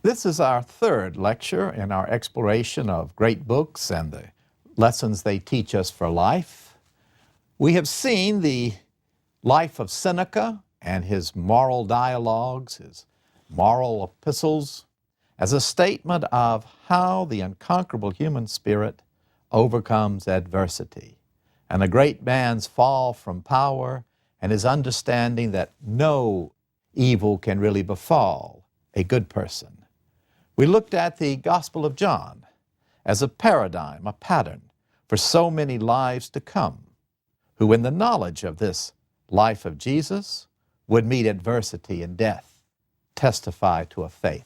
This is our third lecture in our exploration of great books and the lessons they teach us for life. We have seen the life of Seneca and his moral dialogues, his moral epistles, as a statement of how the unconquerable human spirit overcomes adversity, and a great man's fall from power and his understanding that no evil can really befall a good person. We looked at the Gospel of John as a paradigm, a pattern for so many lives to come, who in the knowledge of this life of Jesus would meet adversity and death, testify to a faith.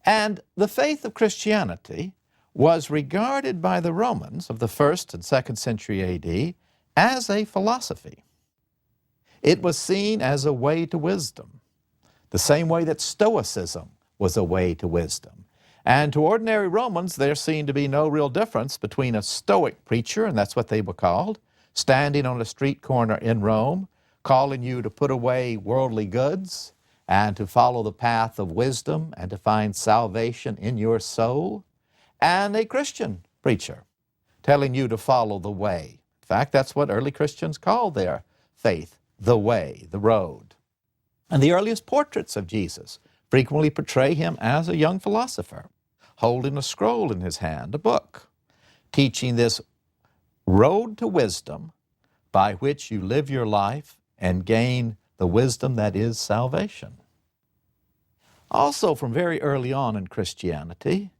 And the faith of Christianity was regarded by the Romans of the 1st and 2nd century A.D. as a philosophy. It was seen as a way to wisdom, the same way that Stoicism was a way to wisdom. And to ordinary Romans, there seemed to be no real difference between a Stoic preacher, and that's what they were called, standing on a street corner in Rome, calling you to put away worldly goods and to follow the path of wisdom and to find salvation in your soul, and a Christian preacher telling you to follow the way. In fact, that's what early Christians called their faith, the way, the road. And the earliest portraits of Jesus frequently portray him as a young philosopher, holding a scroll in his hand, a book, teaching this road to wisdom by which you live your life and gain the wisdom that is salvation. Also, from very early on in Christianity,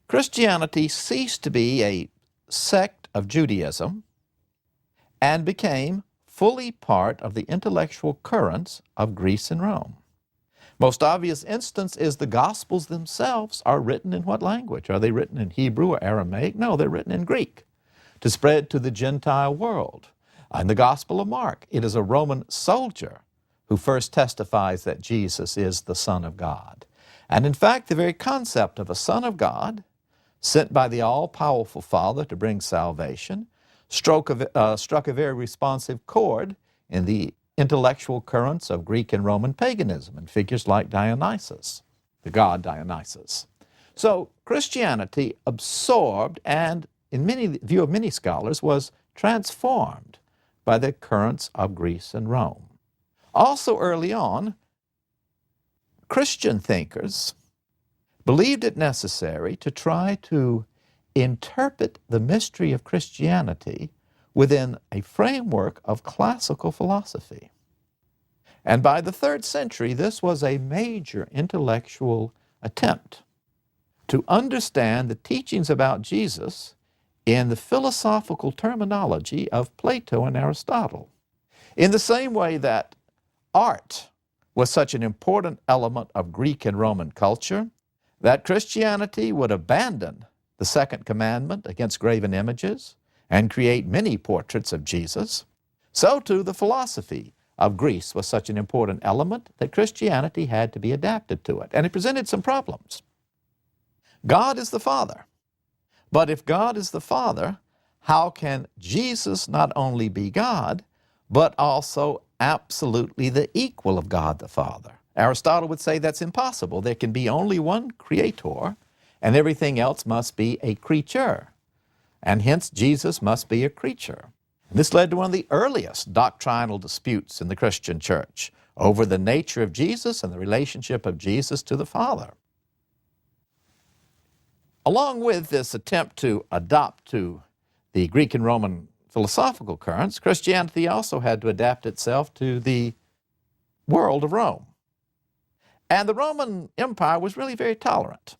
Christianity ceased to be a sect of Judaism and became fully part of the intellectual currents of Greece and Rome. Most obvious instance is the Gospels themselves are written in what language? Are they written in Hebrew or Aramaic? No, they're written in Greek to spread to the Gentile world. In the Gospel of Mark, it is a Roman soldier who first testifies that Jesus is the Son of God. And in fact, the very concept of a Son of God, sent by the all-powerful Father to bring salvation, struck a very responsive chord in the intellectual currents of Greek and Roman paganism and figures like Dionysus, the god Dionysus. So Christianity absorbed and, in view of many scholars, was transformed by the currents of Greece and Rome. Also early on, Christian thinkers believed it necessary to try to interpret the mystery of Christianity within a framework of classical philosophy. And by the 3rd century, this was a major intellectual attempt to understand the teachings about Jesus in the philosophical terminology of Plato and Aristotle. In the same way that art was such an important element of Greek and Roman culture, that Christianity would abandon the second commandment against graven images and create many portraits of Jesus, so too the philosophy of Greece was such an important element that Christianity had to be adapted to it. And it presented some problems. God is the Father. But if God is the Father, how can Jesus not only be God, but also absolutely the equal of God the Father? Aristotle would say that's impossible. There can be only one creator, and everything else must be a creature. And hence Jesus must be a creature. And this led to one of the earliest doctrinal disputes in the Christian church over the nature of Jesus and the relationship of Jesus to the Father. Along with this attempt to adopt to the Greek and Roman philosophical currents, Christianity also had to adapt itself to the world of Rome. And the Roman Empire was really very tolerant.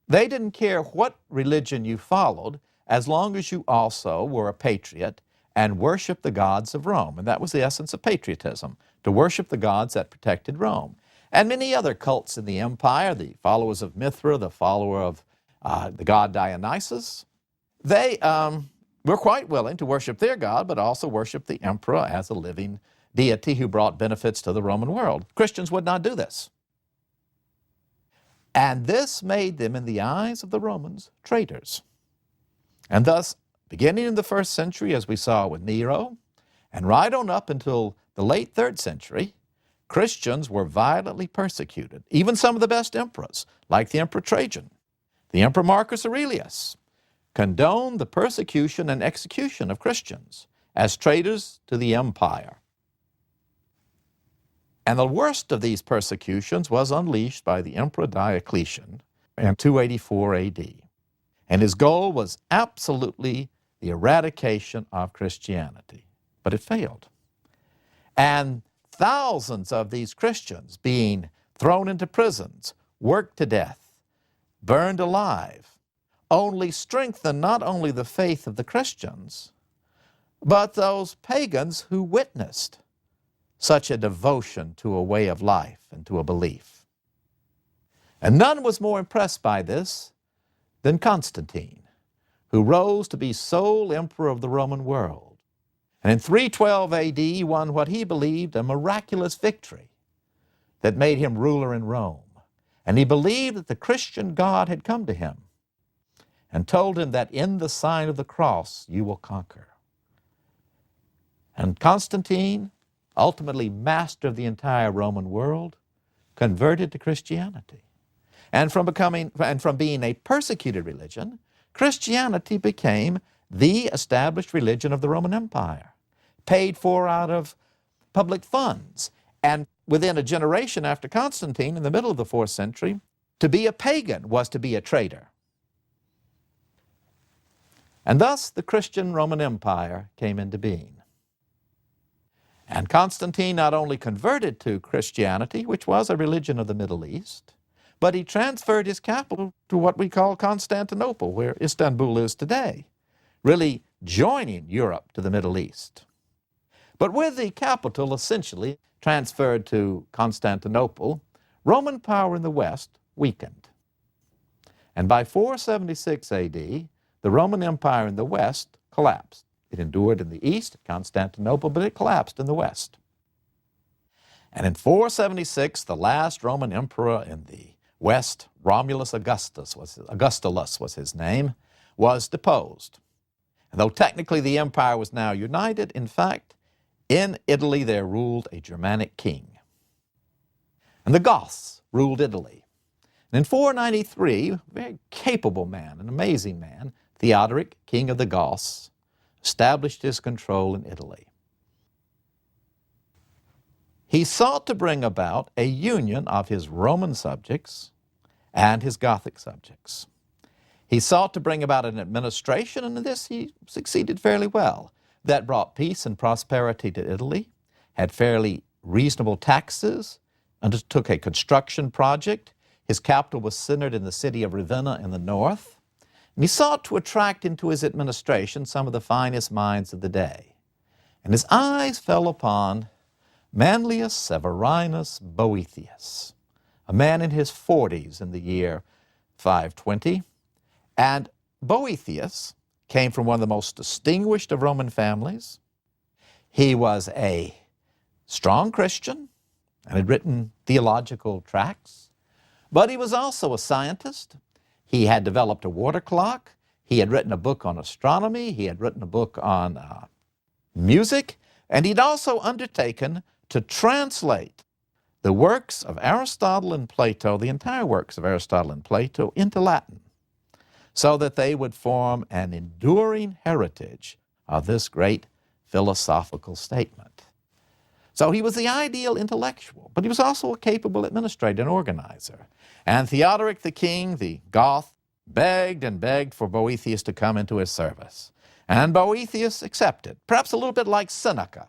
They didn't care what religion you followed as long as you also were a patriot and worshiped the gods of Rome. And that was the essence of patriotism, to worship the gods that protected Rome. And many other cults in the empire, the followers of Mithra, the follower of the god Dionysus, they were quite willing to worship their god, but also worship the emperor as a living deity who brought benefits to the Roman world. Christians would not do this. And this made them, in the eyes of the Romans, traitors. And thus, beginning in the 1st century, as we saw with Nero, and right on up until the late 3rd century, Christians were violently persecuted. Even some of the best emperors, like the Emperor Trajan, the Emperor Marcus Aurelius, condoned the persecution and execution of Christians as traitors to the empire. And the worst of these persecutions was unleashed by the Emperor Diocletian in 284 AD. And his goal was absolutely the eradication of Christianity. But it failed. And thousands of these Christians being thrown into prisons, worked to death, burned alive, only strengthened not only the faith of the Christians, but those pagans who witnessed such a devotion to a way of life and to a belief. And none was more impressed by this than Constantine, who rose to be sole emperor of the Roman world. And in 312 AD, he won what he believed a miraculous victory that made him ruler in Rome. And he believed that the Christian God had come to him and told him that in the sign of the cross you will conquer. And Constantine, ultimately master of the entire Roman world, converted to Christianity. And from being a persecuted religion, Christianity became the established religion of the Roman Empire, paid for out of public funds. And within a generation after Constantine, in the middle of the 4th century, to be a pagan was to be a traitor. And thus the Christian Roman Empire came into being. And Constantine not only converted to Christianity, which was a religion of the Middle East, but he transferred his capital to what we call Constantinople, where Istanbul is today, really joining Europe to the Middle East. But with the capital essentially transferred to Constantinople, Roman power in the West weakened. And by 476 AD, the Roman Empire in the West collapsed. It endured in the East, at Constantinople, but it collapsed in the West. And in 476, the last Roman emperor in the West, Romulus Augustulus was his name, was deposed. And though technically the empire was now united, in fact, in Italy there ruled a Germanic king. And the Goths ruled Italy. And in 493, a very capable man, an amazing man, Theodoric, king of the Goths, established his control in Italy. He sought to bring about a union of his Roman subjects and his Gothic subjects. He sought to bring about an administration, and in this he succeeded fairly well, that brought peace and prosperity to Italy, had fairly reasonable taxes, undertook a construction project. His capital was centered in the city of Ravenna in the north. And he sought to attract into his administration some of the finest minds of the day. And his eyes fell upon Manlius Severinus Boethius, a man in his 40s in the year 520. And Boethius came from one of the most distinguished of Roman families. He was a strong Christian and had written theological tracts, but he was also a scientist. He had developed a water clock. He had written a book on astronomy. He had written a book on music. And he'd also undertaken to translate the works of Aristotle and Plato, the entire works of Aristotle and Plato, into Latin, so that they would form an enduring heritage of this great philosophical statement. So he was the ideal intellectual, but he was also a capable administrator and organizer. And Theodoric the king, the Goth, begged and begged for Boethius to come into his service. And Boethius accepted, perhaps a little bit like Seneca.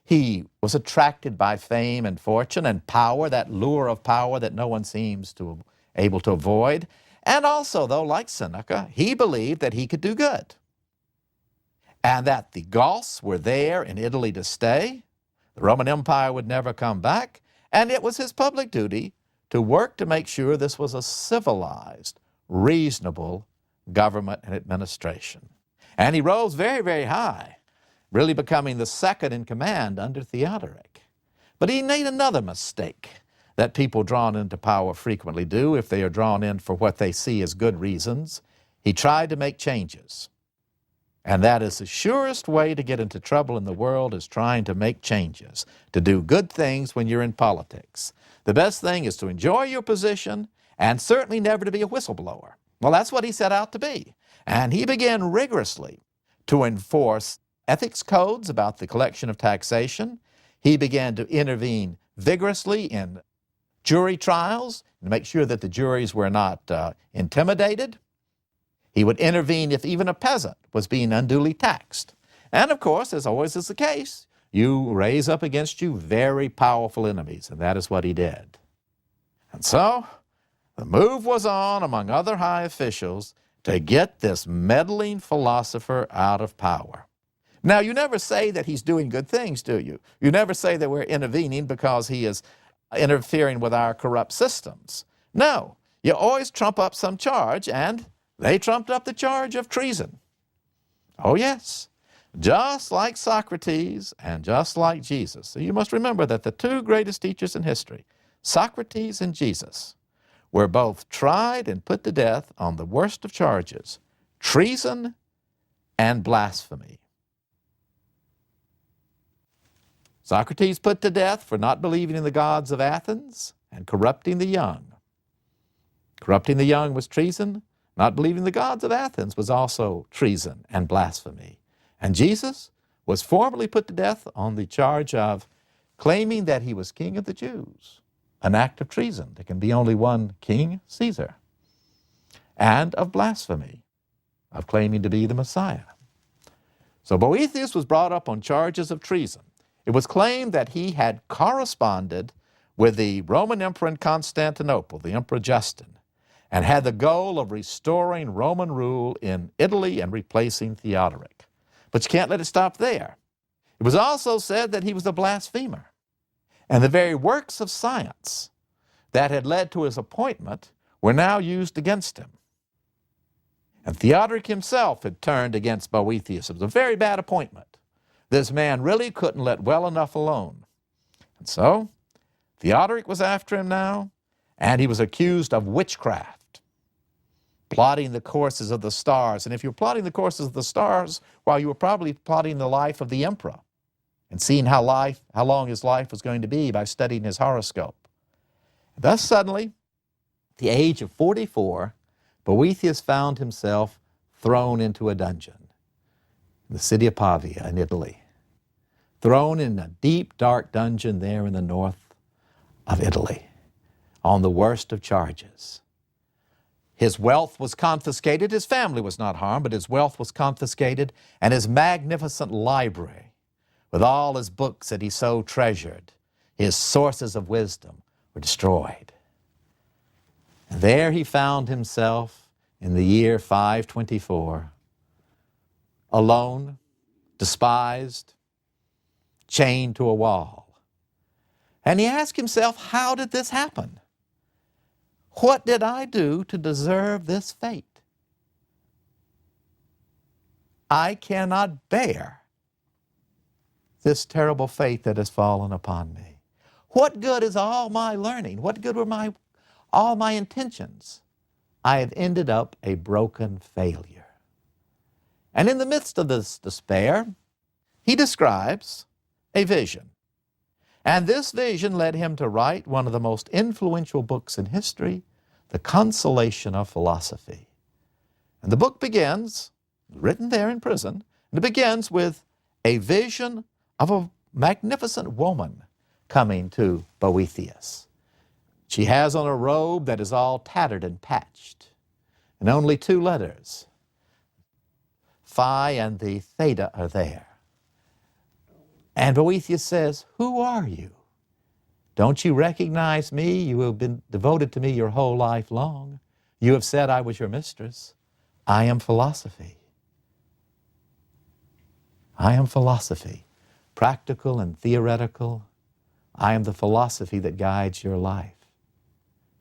He was attracted by fame and fortune and power, that lure of power that no one seems able to avoid. And also, though, like Seneca, he believed that he could do good, and that the Goths were there in Italy to stay. The Roman Empire would never come back, and it was his public duty to work to make sure this was a civilized, reasonable government and administration. And he rose very, very high, really becoming the second in command under Theodoric. But he made another mistake that people drawn into power frequently do if they are drawn in for what they see as good reasons. He tried to make changes. And that is the surest way to get into trouble in the world, is trying to make changes, to do good things when you're in politics. The best thing is to enjoy your position and certainly never to be a whistleblower. Well, that's what he set out to be. And he began rigorously to enforce ethics codes about the collection of taxation. He began to intervene vigorously in jury trials to make sure that the juries were not intimidated. He would intervene if even a peasant was being unduly taxed. And of course, as always is the case, you raise up against you very powerful enemies, and that is what he did. And so, the move was on among other high officials to get this meddling philosopher out of power. Now, you never say that he's doing good things, do you? You never say that we're intervening because he is interfering with our corrupt systems. No, you always trump up some charge, and they trumped up the charge of treason. Oh, yes, just like Socrates and just like Jesus. So you must remember that the two greatest teachers in history, Socrates and Jesus, were both tried and put to death on the worst of charges, treason and blasphemy. Socrates put to death for not believing in the gods of Athens and corrupting the young. Corrupting the young was treason. Not believing the gods of Athens was also treason and blasphemy. And Jesus was formally put to death on the charge of claiming that he was king of the Jews, an act of treason. There can be only one king, Caesar, and of blasphemy, of claiming to be the Messiah. So Boethius was brought up on charges of treason. It was claimed that he had corresponded with the Roman emperor in Constantinople, the Emperor Justin, and had the goal of restoring Roman rule in Italy and replacing Theodoric. But you can't let it stop there. It was also said that he was a blasphemer, and the very works of science that had led to his appointment were now used against him. And Theodoric himself had turned against Boethius. It was a very bad appointment. This man really couldn't let well enough alone. And so, Theodoric was after him now, and he was accused of witchcraft, plotting the courses of the stars. And if you're plotting the courses of the stars, well, you were probably plotting the life of the emperor and seeing how long his life was going to be by studying his horoscope. Thus, suddenly, at the age of 44, Boethius found himself thrown into a dungeon in the city of Pavia in Italy. Thrown in a deep, dark dungeon there in the north of Italy on the worst of charges. His wealth was confiscated. His family was not harmed, but his wealth was confiscated, and his magnificent library, with all his books that he so treasured, his sources of wisdom, were destroyed. And there he found himself in the year 524, alone, despised, chained to a wall. And he asked himself, how did this happen? What did I do to deserve this fate? I cannot bear this terrible fate that has fallen upon me. What good is all my learning? What good were all my intentions? I have ended up a broken failure. And in the midst of this despair, he describes a vision. And this vision led him to write one of the most influential books in history, The Consolation of Philosophy. And the book begins, written there in prison, and it begins with a vision of a magnificent woman coming to Boethius. She has on a robe that is all tattered and patched, and only two letters, Phi and the Theta, are there. And Boethius says, who are you? Don't you recognize me? You have been devoted to me your whole life long. You have said I was your mistress. I am philosophy. I am philosophy, practical and theoretical. I am the philosophy that guides your life.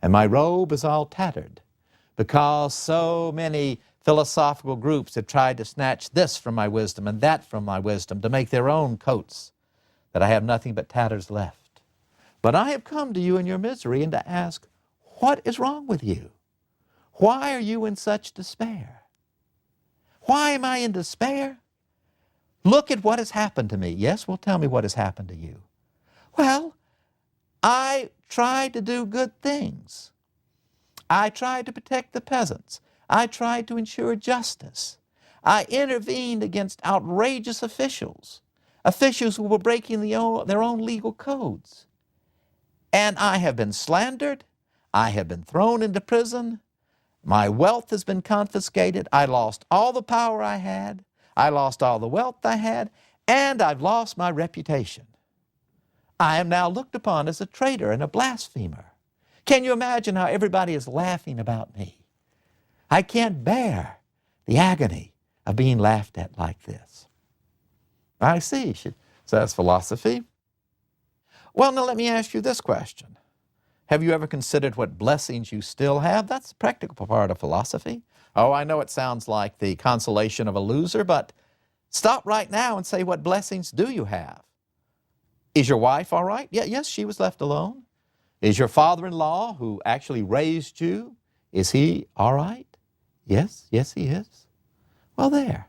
And my robe is all tattered because so many philosophical groups have tried to snatch this from my wisdom and that from my wisdom to make their own coats, that I have nothing but tatters left. But I have come to you in your misery and to ask, what is wrong with you? Why are you in such despair? Why am I in despair? Look at what has happened to me. Yes, well, tell me what has happened to you. Well, I tried to do good things. I tried to protect the peasants. I tried to ensure justice. I intervened against outrageous officials, officials who were breaking their own legal codes. And I have been slandered. I have been thrown into prison. My wealth has been confiscated. I lost all the power I had. I lost all the wealth I had. And I've lost my reputation. I am now looked upon as a traitor and a blasphemer. Can you imagine how everybody is laughing about me? I can't bear the agony of being laughed at like this. I see, says philosophy. Well, now let me ask you this question. Have you ever considered what blessings you still have? That's the practical part of philosophy. Oh, I know it sounds like the consolation of a loser, but stop right now and say, what blessings do you have? Is your wife all right? Yes, she was left alone. Is your father-in-law, who actually raised you, is he all right? Yes, he is. Well, there.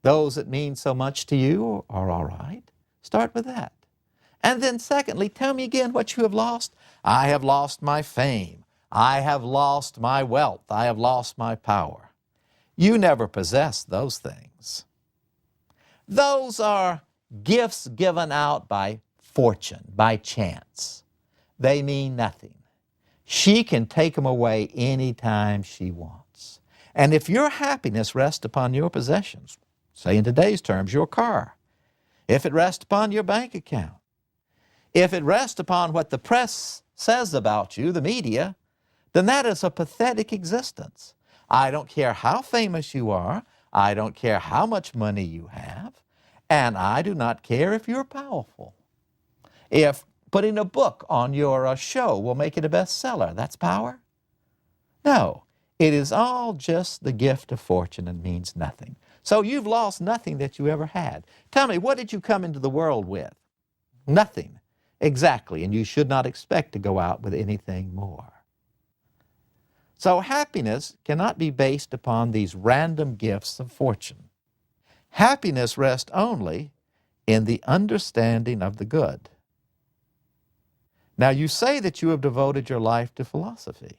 Those that mean so much to you are all right. Start with that. And then secondly, tell me again what you have lost. I have lost my fame. I have lost my wealth. I have lost my power. You never possessed those things. Those are gifts given out by fortune, by chance. They mean nothing. She can take them away anytime she wants. And if your happiness rests upon your possessions, say in today's terms, your car, if it rests upon your bank account, if it rests upon what the press says about you, the media, then that is a pathetic existence. I don't care how famous you are. I don't care how much money you have. And I do not care if you're powerful. If putting a book on your show will make it a bestseller, that's power? No, it is all just the gift of fortune and means nothing. So you've lost nothing that you ever had. Tell me, what did you come into the world with? Nothing. Exactly, and you should not expect to go out with anything more. So happiness cannot be based upon these random gifts of fortune. Happiness rests only in the understanding of the good. Now, you say that you have devoted your life to philosophy.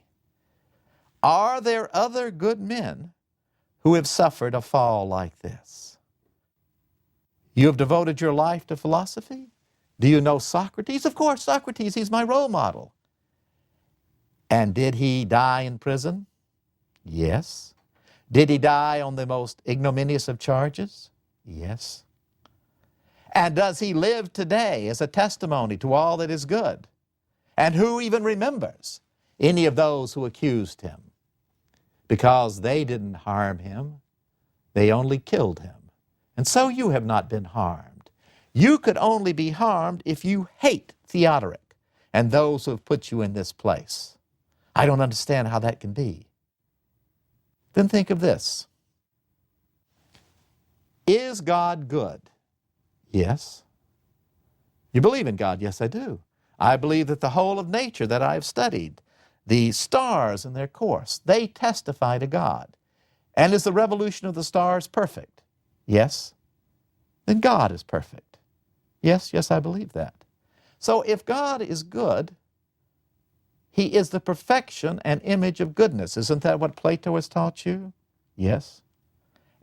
Are there other good men who have suffered a fall like this? You have devoted your life to philosophy? Do you know Socrates? Of course, Socrates, he's my role model. And did he die in prison? Yes. Did he die on the most ignominious of charges? Yes. And does he live today as a testimony to all that is good? And who even remembers any of those who accused him? Because they didn't harm him, they only killed him. And so you have not been harmed. You could only be harmed if you hate Theodoric and those who have put you in this place. I don't understand how that can be. Then think of this. Is God good? Yes. You believe in God? Yes, I do. I believe that the whole of nature that I have studied, the stars in their course, they testify to God. And is the revolution of the stars perfect? Yes. Then God is perfect. Yes, I believe that. So if God is good, He is the perfection and image of goodness. Isn't that what Plato has taught you? Yes.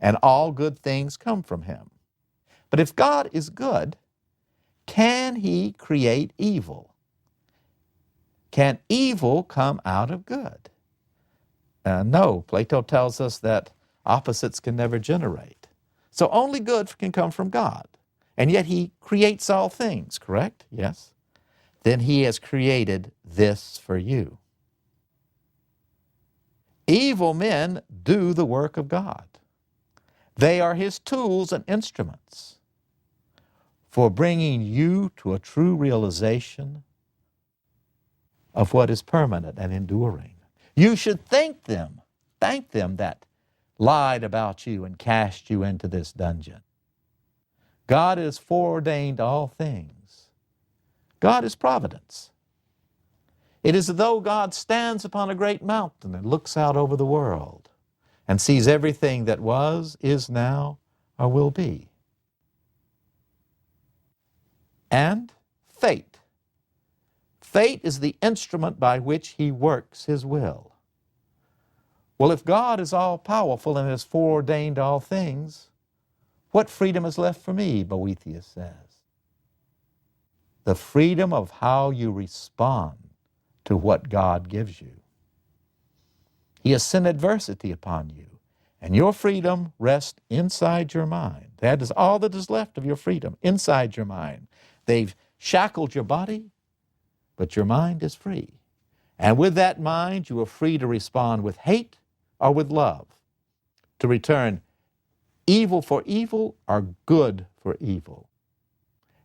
And all good things come from Him. But if God is good, can He create evil? Can evil come out of good? No, Plato tells us that opposites can never generate. So only good can come from God. And yet He creates all things, correct? Yes. Then He has created this for you. Evil men do the work of God. They are His tools and instruments for bringing you to a true realization of what is permanent and enduring. You should thank them that lied about you and cast you into this dungeon. God has foreordained all things. God is providence. It is as though God stands upon a great mountain and looks out over the world. and sees everything that was, is now, or will be. And fate. Fate is the instrument by which he works his will. Well, if God is all-powerful and has foreordained all things, what freedom is left for me, Boethius says? The freedom of how you respond to what God gives you. He has sent adversity upon you, and your freedom rests inside your mind. That is all that is left of your freedom, inside your mind. They've shackled your body, but your mind is free. And with that mind, you are free to respond with hate or with love, to return evil for evil or good for evil.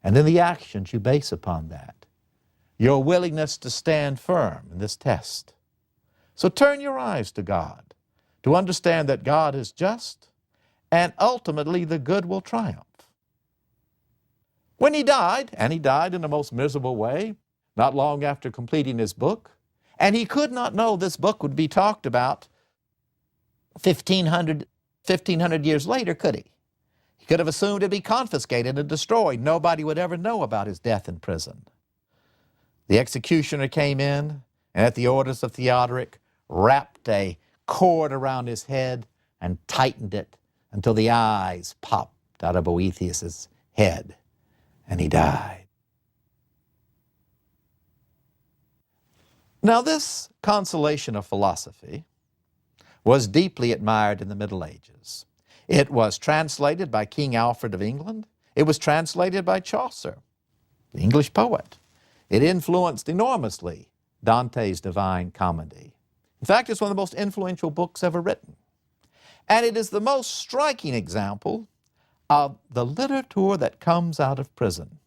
And then the actions you base upon that, your willingness to stand firm in this test. So turn your eyes to God, to understand that God is just, and ultimately the good will triumph. When he died, and he died in the most miserable way, not long after completing his book, and he could not know this book would be talked about 1,500 years later, could he? He could have assumed it'd be confiscated and destroyed. Nobody would ever know about his death in prison. The executioner came in, and at the orders of Theodoric, wrapped a cord around his head and tightened it until the eyes popped out of Boethius's head, and he died. Now, this consolation of philosophy was deeply admired in the Middle Ages. It was translated by King Alfred of England. It was translated by Chaucer, the English poet. It influenced enormously Dante's Divine Comedy. In fact, it's one of the most influential books ever written. And it is the most striking example of the literature that comes out of prison.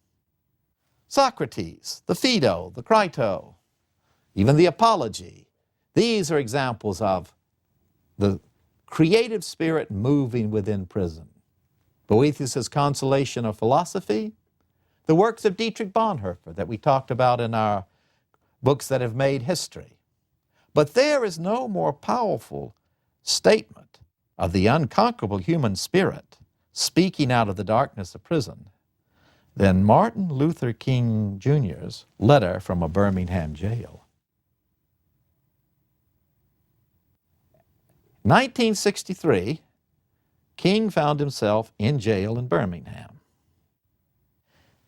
Socrates, the Phaedo, the Crito, even the Apology. These are examples of the creative spirit moving within prison. Boethius's Consolation of Philosophy, the works of Dietrich Bonhoeffer that we talked about in our books that have made history. But there is no more powerful statement of the unconquerable human spirit speaking out of the darkness of prison than Martin Luther King Jr.'s letter from a Birmingham jail. 1963, King found himself in jail in Birmingham.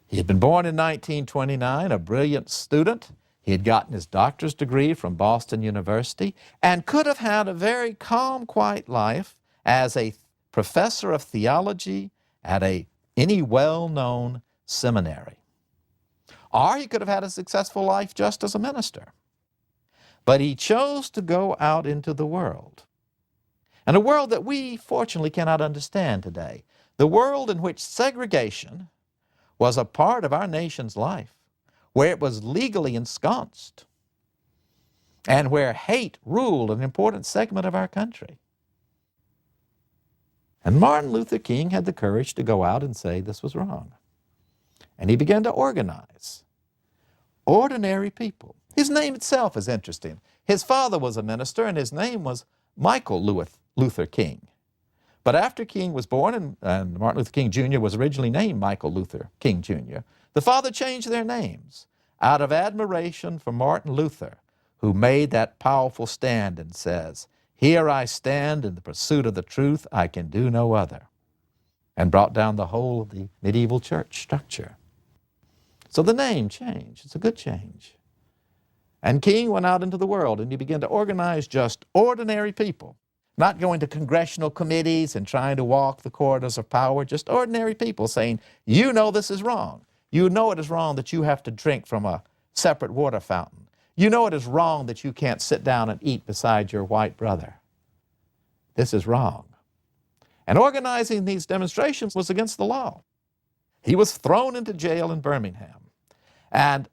He had been born in 1929, a brilliant student. He had gotten his doctor's degree from Boston University and could have had a very calm, quiet life as a professor of theology at any well-known seminary. Or he could have had a successful life just as a minister. But he chose to go out into the world. And a world that we, fortunately, cannot understand today. The world in which segregation was a part of our nation's life, where it was legally ensconced, and where hate ruled an important segment of our country. And Martin Luther King had the courage to go out and say this was wrong. And he began to organize ordinary people. His name itself is interesting. His father was a minister, and his name was Michael Luther King. But after King was born, and Martin Luther King Jr. was originally named Michael Luther King Jr., the father changed their names out of admiration for Martin Luther, who made that powerful stand and says, "Here I stand in the pursuit of the truth, I can do no other," and brought down the whole of the medieval church structure. So the name changed. It's a good change. And King went out into the world, and he began to organize just ordinary people, not going to congressional committees and trying to walk the corridors of power, just ordinary people saying, you know this is wrong. You know it is wrong that you have to drink from a separate water fountain. You know it is wrong that you can't sit down and eat beside your white brother. This is wrong. And organizing these demonstrations was against the law. He was thrown into jail in Birmingham. And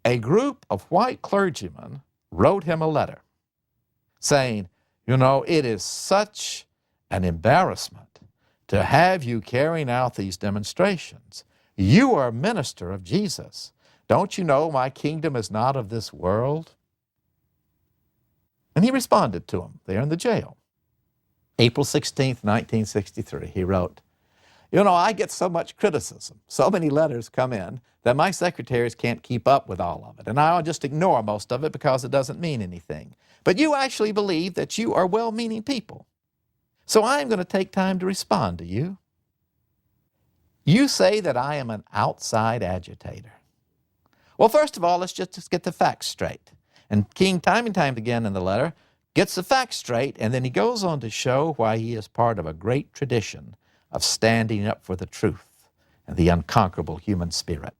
a group of white clergymen wrote him a letter saying, you know, it is such an embarrassment to have you carrying out these demonstrations. You are a minister of Jesus. Don't you know my kingdom is not of this world? And he responded to him there in the jail. April 16th, 1963, he wrote, "You know, I get so much criticism, so many letters come in, that my secretaries can't keep up with all of it, and I'll just ignore most of it because it doesn't mean anything. But you actually believe that you are well-meaning people. So I'm going to take time to respond to you. You say that I am an outside agitator. Well, first of all, let's just get the facts straight." And King, time and time again in the letter, gets the facts straight, and then he goes on to show why he is part of a great tradition of standing up for the truth and the unconquerable human spirit.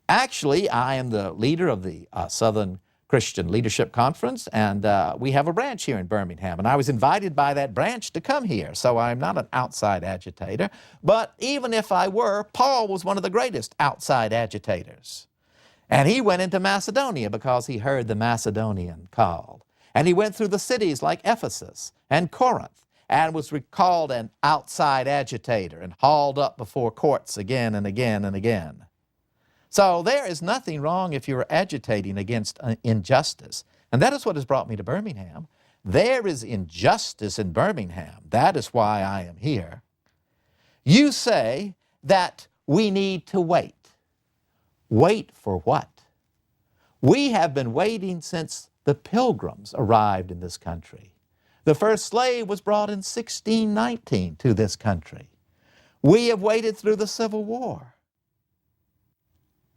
Actually, I am the leader of the Southern Christian Leadership Conference, and we have a branch here in Birmingham, and I was invited by that branch to come here, so I'm not an outside agitator. But even if I were, Paul was one of the greatest outside agitators. And he went into Macedonia because he heard the Macedonian called. And he went through the cities like Ephesus and Corinth and was recalled an outside agitator and hauled up before courts again and again and again. So there is nothing wrong if you're agitating against injustice. And that is what has brought me to Birmingham. There is injustice in Birmingham. That is why I am here. You say that we need to wait. Wait for what? We have been waiting since the Pilgrims arrived in this country. The first slave was brought in 1619 to this country. We have waited through the Civil War.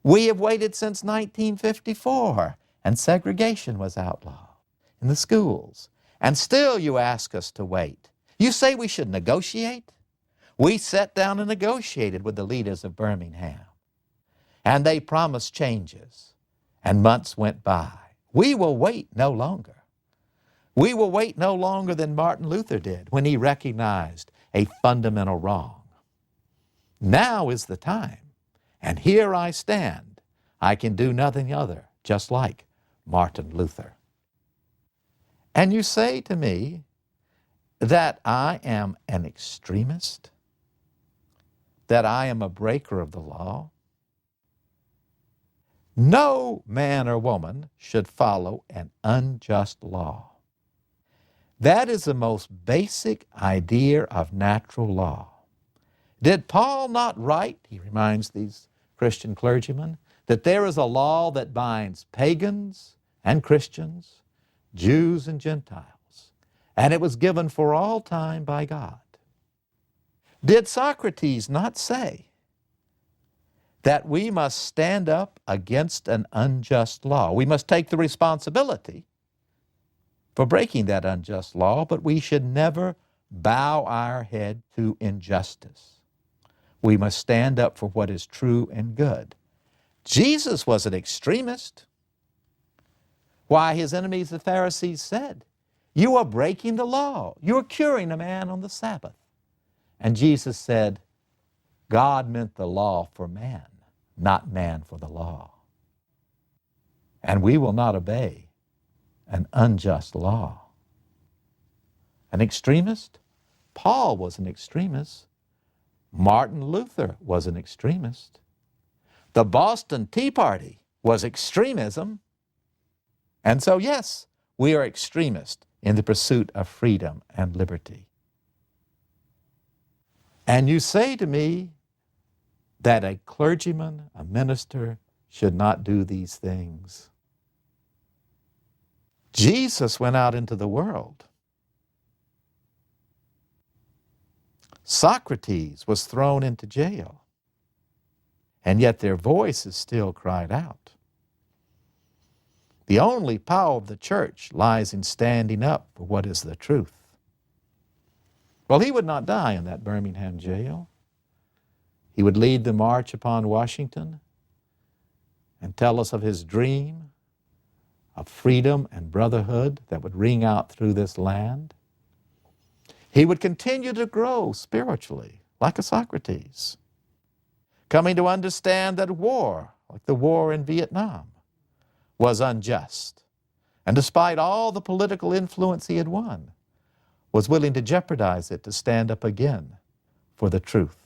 We have waited since 1954, and segregation was outlawed in the schools. And still you ask us to wait. You say we should negotiate? We sat down and negotiated with the leaders of Birmingham, and they promised changes, and months went by. We will wait no longer. We will wait no longer than Martin Luther did when he recognized a fundamental wrong. Now is the time. And here I stand. I can do nothing other, just like Martin Luther. And you say to me that I am an extremist, that I am a breaker of the law. No man or woman should follow an unjust law. That is the most basic idea of natural law. Did Paul not write, he reminds these Christian clergymen, that there is a law that binds pagans and Christians, Jews and Gentiles, and it was given for all time by God? Did Socrates not say that we must stand up against an unjust law? We must take the responsibility for breaking that unjust law, but we should never bow our head to injustice. We must stand up for what is true and good. Jesus was an extremist. Why, his enemies, the Pharisees, said, "You are breaking the law. You are curing a man on the Sabbath." And Jesus said, God meant the law for man, not man for the law. And we will not obey an unjust law. An extremist? Paul was an extremist. Martin Luther was an extremist. The Boston Tea Party was extremism. And so, yes, we are extremists in the pursuit of freedom and liberty. And you say to me that a clergyman, a minister, should not do these things. Jesus went out into the world. Socrates was thrown into jail, and yet their voices still cried out. The only power of the church lies in standing up for what is the truth. Well, he would not die in that Birmingham jail. He would lead the march upon Washington and tell us of his dream of freedom and brotherhood that would ring out through this land. He would continue to grow spiritually, like a Socrates, coming to understand that war, like the war in Vietnam, was unjust. And despite all the political influence he had won, was willing to jeopardize it to stand up again for the truth.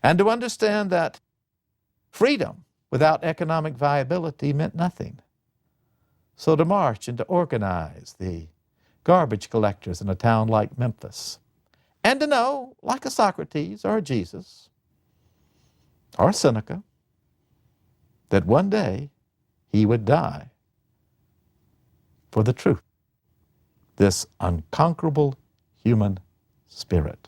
And to understand that freedom without economic viability meant nothing. So to march and to organize the garbage collectors in a town like Memphis. And to know, like a Socrates or a Jesus or a Seneca, that one day he would die for the truth, this unconquerable human spirit.